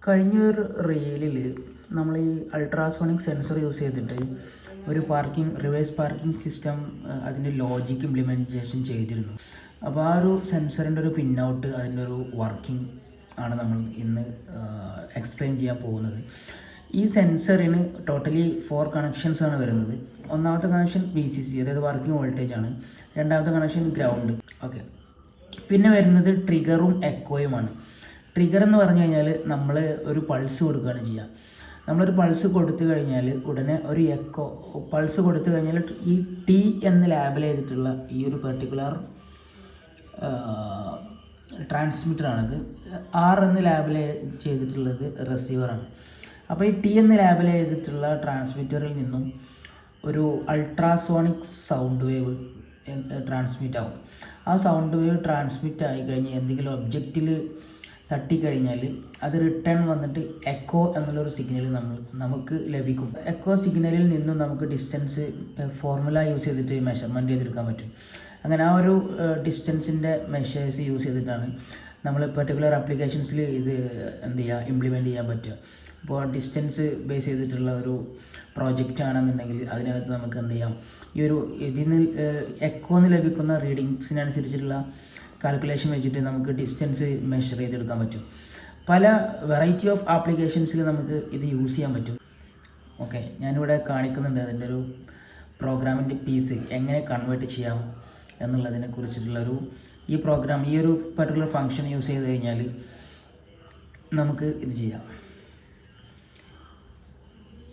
കഴിഞ്ഞൊരു റീലിൽ നമ്മൾ ഈ അൾട്രാസോണിക് സെൻസർ യൂസ് ചെയ്തിട്ട് ഒരു റിവേഴ്സ് പാർക്കിംഗ് സിസ്റ്റം അതിൻ്റെ ലോജിക്ക് ഇംപ്ലിമെൻറ്റേഷൻ ചെയ്തിരുന്നു. അപ്പോൾ ആ ഒരു സെൻസറിൻ്റെ ഒരു പിൻ ഔട്ട്, അതിൻ്റെ ഒരു വർക്കിംഗ് ആണ് നമ്മൾ ഇന്ന് എക്സ്പ്ലെയിൻ ചെയ്യാൻ പോകുന്നത്. ഈ സെൻസറിന് ടോട്ടലി 4 കണക്ഷൻസ് ആണ് വരുന്നത്. ഒന്നാമത്തെ കണക്ഷൻ VCC, അതായത് വർക്കിംഗ് വോൾട്ടേജ് ആണ്. രണ്ടാമത്തെ കണക്ഷൻ ഗ്രൗണ്ട്. ഓക്കെ, പിന്നെ വരുന്നത് ട്രിഗറും എക്കോയുമാണ്. ട്രിഗർ എന്ന് പറഞ്ഞു കഴിഞ്ഞാൽ നമ്മൾ ഒരു പൾസ് കൊടുക്കുകയാണ് ചെയ്യുക. നമ്മളൊരു പൾസ് കൊടുത്തു കഴിഞ്ഞാൽ ഉടനെ ഒരു എക്കോ പൾസ് കൊടുത്തു കഴിഞ്ഞാൽ ഈ T എന്ന് ലേബൽ ചെയ്തിട്ടുള്ള ഈ ഒരു പെർട്ടിക്കുലർ ട്രാൻസ്മിറ്ററാണത്. R എന്ന് ലേബൽ ചെയ്തിട്ടുള്ളത് റിസീവറാണ്. അപ്പോൾ ഈ T എന്ന് ലേബൽ ചെയ്തിട്ടുള്ള ട്രാൻസ്മിറ്ററിൽ നിന്നും ഒരു അൾട്രാസോണിക് സൗണ്ട് വേവ് ട്രാൻസ്മിറ്റ് ആവും. ആ സൗണ്ട് വേവ് ട്രാൻസ്മിറ്റ് ആയി കഴിഞ്ഞ് എന്തെങ്കിലും ഒബ്ജക്റ്റിൽ തട്ടിക്കഴിഞ്ഞാൽ അത് റിട്ടേൺ വന്നിട്ട് എക്കോ എന്നുള്ളൊരു സിഗ്നൽ നമുക്ക് ലഭിക്കും. എക്കോ സിഗ്നലിൽ നിന്നും നമുക്ക് ഡിസ്റ്റൻസ് ഫോർമുല യൂസ് ചെയ്തിട്ട് മെഷർമെൻറ്റ് ചെയ്തെടുക്കാൻ പറ്റും. അങ്ങനെ ആ ഒരു ഡിസ്റ്റൻസിൻ്റെ മെഷേഴ്സ് യൂസ് ചെയ്തിട്ടാണ് നമ്മൾ പെർട്ടിക്കുലർ ആപ്ലിക്കേഷൻസിൽ ഇത് ഇംപ്ലിമെൻറ്റ് ചെയ്യാൻ പറ്റുക. ഇപ്പോൾ ഡിസ്റ്റൻസ് ബേസ് ചെയ്തിട്ടുള്ള ഒരു പ്രോജക്റ്റ് ആണെന്നുണ്ടെങ്കിൽ അതിനകത്ത് നമുക്ക് ഈ ഒരു ഇതിന് എക്കോന്ന് ലഭിക്കുന്ന റീഡിങ്സിനനുസരിച്ചിട്ടുള്ള കാൽക്കുലേഷൻ വെച്ചിട്ട് നമുക്ക് ഡിസ്റ്റൻസ് മെഷർ ചെയ്തെടുക്കാൻ പറ്റും. പല വെറൈറ്റി ഓഫ് ആപ്ലിക്കേഷൻസിൽ നമുക്ക് ഇത് യൂസ് ചെയ്യാൻ പറ്റും. ഓക്കെ, ഞാനിവിടെ കാണിക്കുന്നുണ്ട് അതിൻ്റെ ഒരു പ്രോഗ്രാമിൻ്റെ പീസ് എങ്ങനെ കൺവേർട്ട് ചെയ്യാം എന്നുള്ളതിനെ കുറിച്ചിട്ടുള്ളൊരു ഈ ഒരു പർട്ടിക്കുലർ ഫങ്ഷൻ യൂസ് ചെയ്ത് കഴിഞ്ഞാൽ നമുക്ക് ഇത് ചെയ്യാം.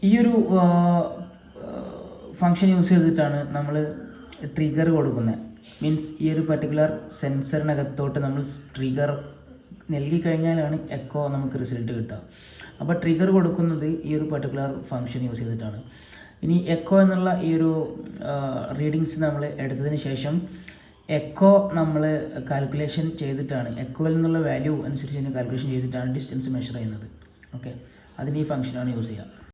ഈ ഒരു ഫങ്ഷൻ യൂസ് ചെയ്തിട്ടാണ് നമ്മൾ ട്രിഗർ കൊടുക്കുന്നത്. മീൻസ് ഈ ഒരു പർട്ടിക്കുലർ സെൻസറിനകത്തോട്ട് നമ്മൾ ട്രിഗർ നൽകിക്കഴിഞ്ഞാലാണ് എക്കോ നമുക്ക് റിസൾട്ട് കിട്ടുക. അപ്പോൾ ട്രിഗർ കൊടുക്കുന്നത് ഈ ഒരു പർട്ടിക്കുലർ ഫങ്ഷൻ യൂസ് ചെയ്തിട്ടാണ്. ഇനി എക്കോ എന്നുള്ള ഈ ഒരു റീഡിങ്സ് നമ്മൾ എടുത്തതിന് ശേഷം എക്കോ നമ്മൾ കാൽക്കുലേഷൻ ചെയ്തിട്ടാണ്, എക്കോയിൽ നിന്നുള്ള വാല്യൂ അനുസരിച്ച് കാൽക്കുലേഷൻ ചെയ്തിട്ടാണ് ഡിസ്റ്റൻസ് മെഷർ ചെയ്യുന്നത്. ഓക്കെ, അതിന് ഈ ഫങ്ഷനാണ് യൂസ് ചെയ്യുക.